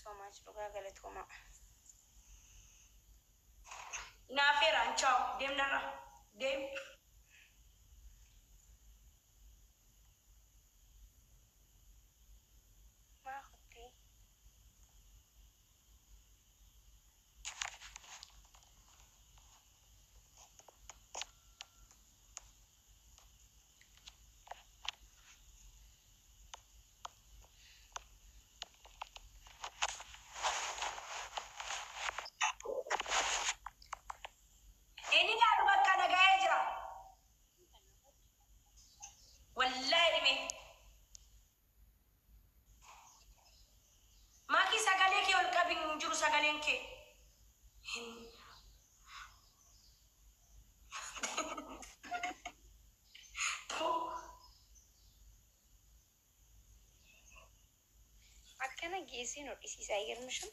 so much. Dhugaa galatooma. Naafeeraan ciao. Deemnarra. Deem. Maakutti. Ini nyaatu bakka nagahee jira. Wallahi dhime. Maakii sagalee kee ol qabin jiru sagaleen kee. Akkana geessiin hodhisiisaa eegalmisham.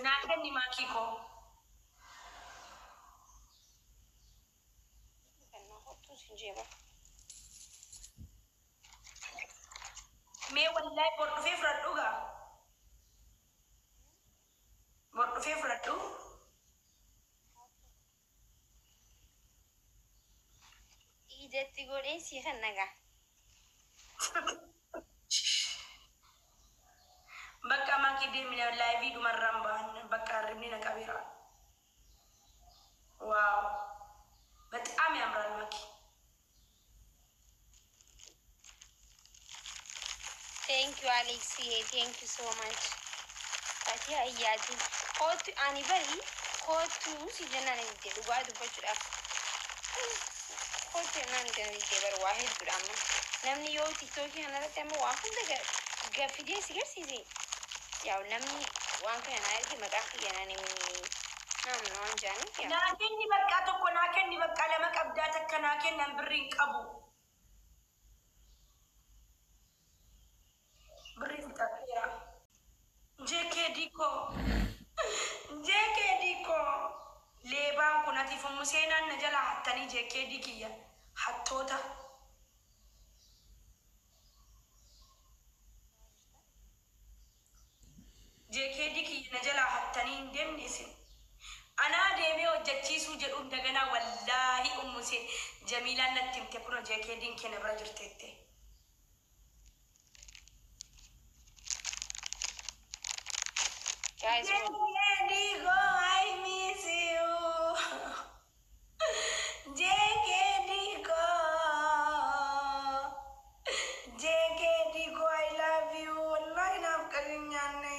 Naakenni maakii koo. Kannaa hottuun sin jeeba. Mee wallahi bor dhufee fudhadhu gaa. Bor dhufee fudhadhu. Ijatti godhee sii kan nagaa. Bakka maakii deemine laayivii dhumarraan bahan bakka ribni na qabeera. Waaw. በጣም ያምራል ማኪ። Thank you, Alexia. Thank you so much. Fatia Ayati. Kotu anibari. Kotu si janan ide. Dua du baju af. Kotu nan janan ide bar wahid drama. Namni yo TikTok ki hanara temo wahid daga gafide sigar sizi. Ya namni wan ka hanara ki magaki janani mi. Nam non jani ya. Naakenni bakka tokko naakenni bakka lama qabdaa takka naakennan birriin qabu. Birriin qabeera. Jeekee diikoo. Jeekee diikoo. Leebaan kun ati fumu seenaan na jala hattanii jeekee diikiyya. Hattoota. Jeekee diikiyya na jala hattanii hin deemne isin. Anaa deemee hojjechiisuu jedhu daganaa wallaahi ummuse Jamiilaan natti himte kun jeekee diinkee na bira jirteette. Guys, Jeekee diikoo I miss you. Jeekee diikoo. Jeekee diikoo I love you. Wallaahi naaf qalin nyaanne.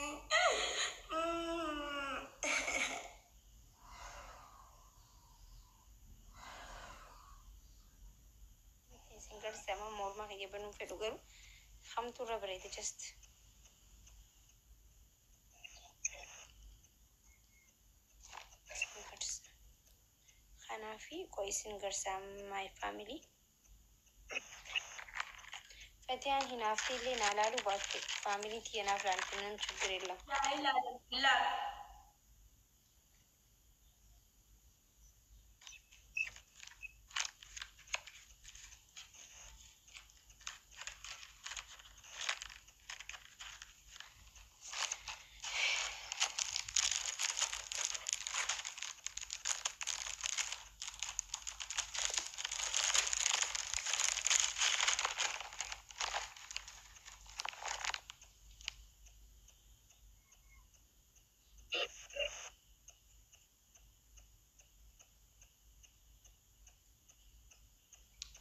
singer sama morma kaya banung fedu garu. Ham tu rubber itu just. Hanafi koi singer sama my family. Fatihan hinafi le nalalu buat family tiana frantinan chukrilla. La.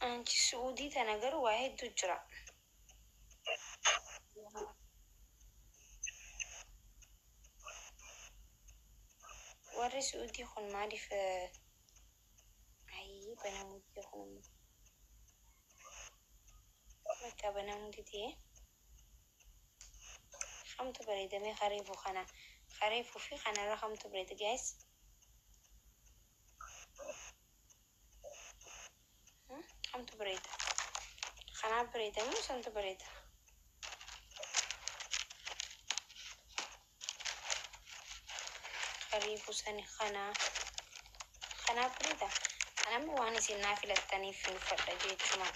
Anci Saudi tanagar wahid tujra. Warri Saudi khun maarif ay banamuti khun makka banamuti khamtu barida me kharifu fi khana ra khamtu barida guys. Khamtu barida khana barida mu santu barida kharifu sani khana barida أنا مواني سنافلة التاني في الفرقة جيت شما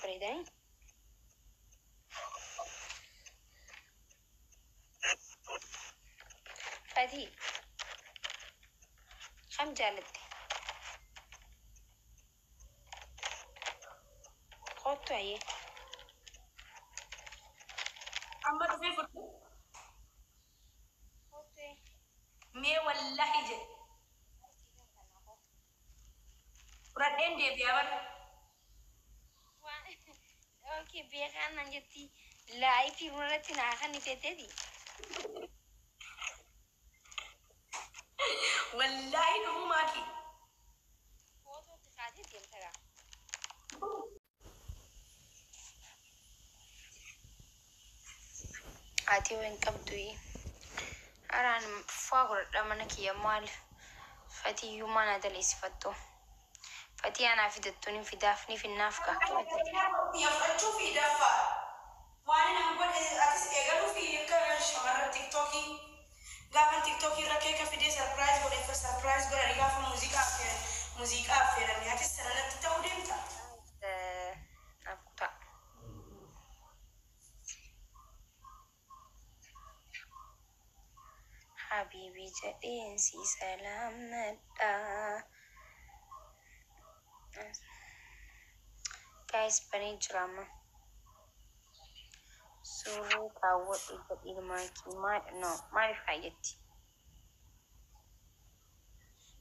بريداني فاتي خم جالتي خوتو عيه أما تفي فرتو خوتو مي والله جي ردين دي بيابر اوكي بيخان نجتي لا في مرتي ناخني تتدي والله نمو ماكي خوتو تخاتي تيمتغا اتي وين كبدوي أران فاقر لمنك يا مال فتي يومانا دليس فتو فتي أنا في دتوني في دافني في النافكة يفتشوا في دفا وانا نقول اتس ايغلو في كشمر تيك توكي غافن تيك توكي ركيكا في دي سربرايز ولا في سربرايز ولا ريغافن موسيقى في رمي اتس سنة تتوديمتا نافكتا حبيبي جدينسي سلام ندا guys bani drama suru kawo iga maki no mai fayeti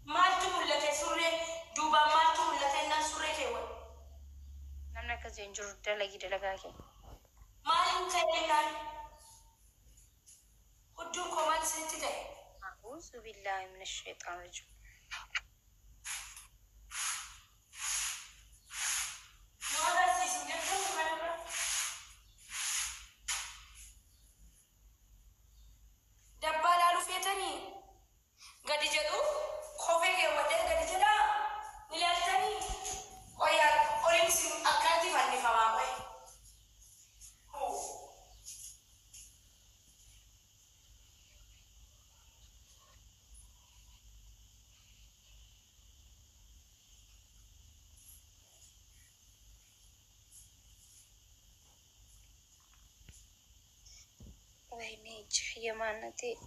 مالتو ملتي سوري دوبا مالتو ملتي نان سوري كيوان namna ka zenjur dalagi dalagake مالين تايلان ودون كومال سنتي تاي أعوذ بالله من الشيطان الرجيم ماذا سيسم يكتب ماذا دبالا رفيتني قد جدو خوفي ودي قد جدا نلالتني ويا أورينسي أكادي فاني فمامي ويني جحية مانتي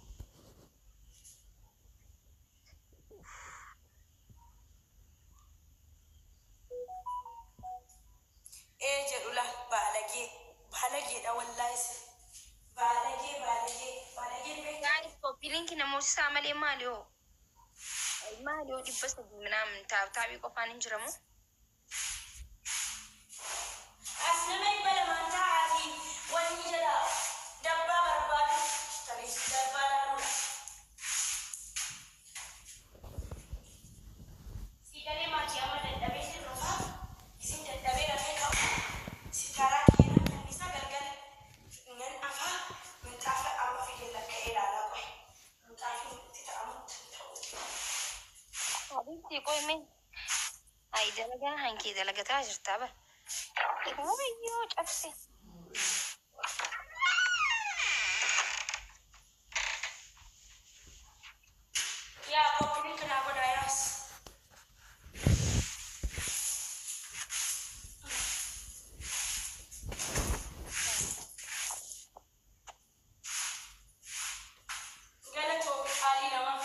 إيه جدولا بالجي دا والله بالجي بيت يعني كوبي لينك نموش سامل ماليو ماليو دي بس من تابي قفان انجرمو أسلمي بلا ما تعاتي والنجدا دبا برباد تريس دبا لارو سيكالي ما تياما دبي سيروفا سين دبي رفيقا سيكارا كينا من نسا غلغل من أفا من تافا أما في جلك إلا لاقوي من تافا تتعمل حبيبتي قوي من أي دلقة هنكي دلقة تاجر تابر أيوه جبسي يا بابني كنا بداياس قالتو علي نما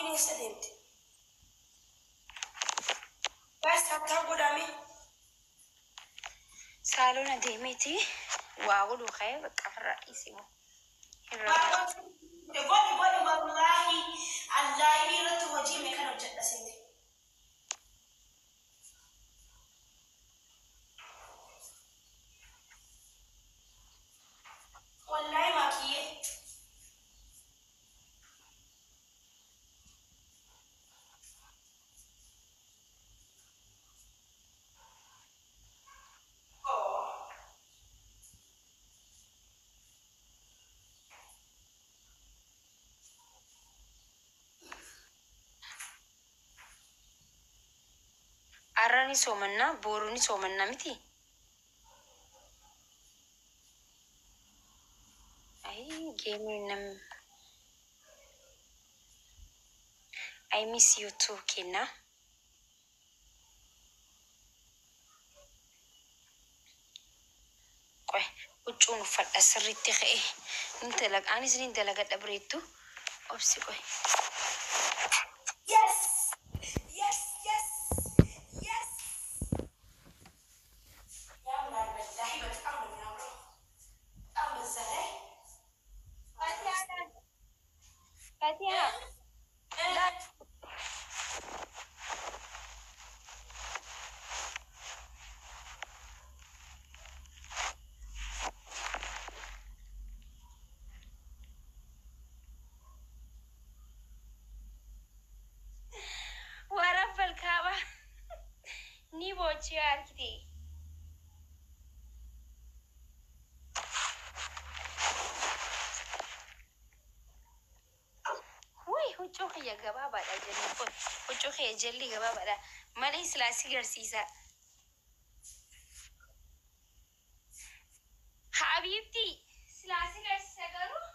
كوني سدمت بس هتاخدامي سالونا ديمتي واقولوا خير بقى في الرئيسي بودي والله الله يرد وجهي ما كانوا جلسين والله ما كيه arrani somanna boruni somanna miti ay game nam I miss you too Kina qoy ucunu fadha sirritti khee inta lag anis ni inta laga dabreetu obsi qoy yes yes yes yes يا من بالله بتأمل يا برو أمل زهري Fatiha لا ورب الكعبة ni bochi arkiti Wai hucuk ya gaba bada jelly ko hucuk ya jelly gaba bada malai silasi garsisa Habibti silasi garsisa garu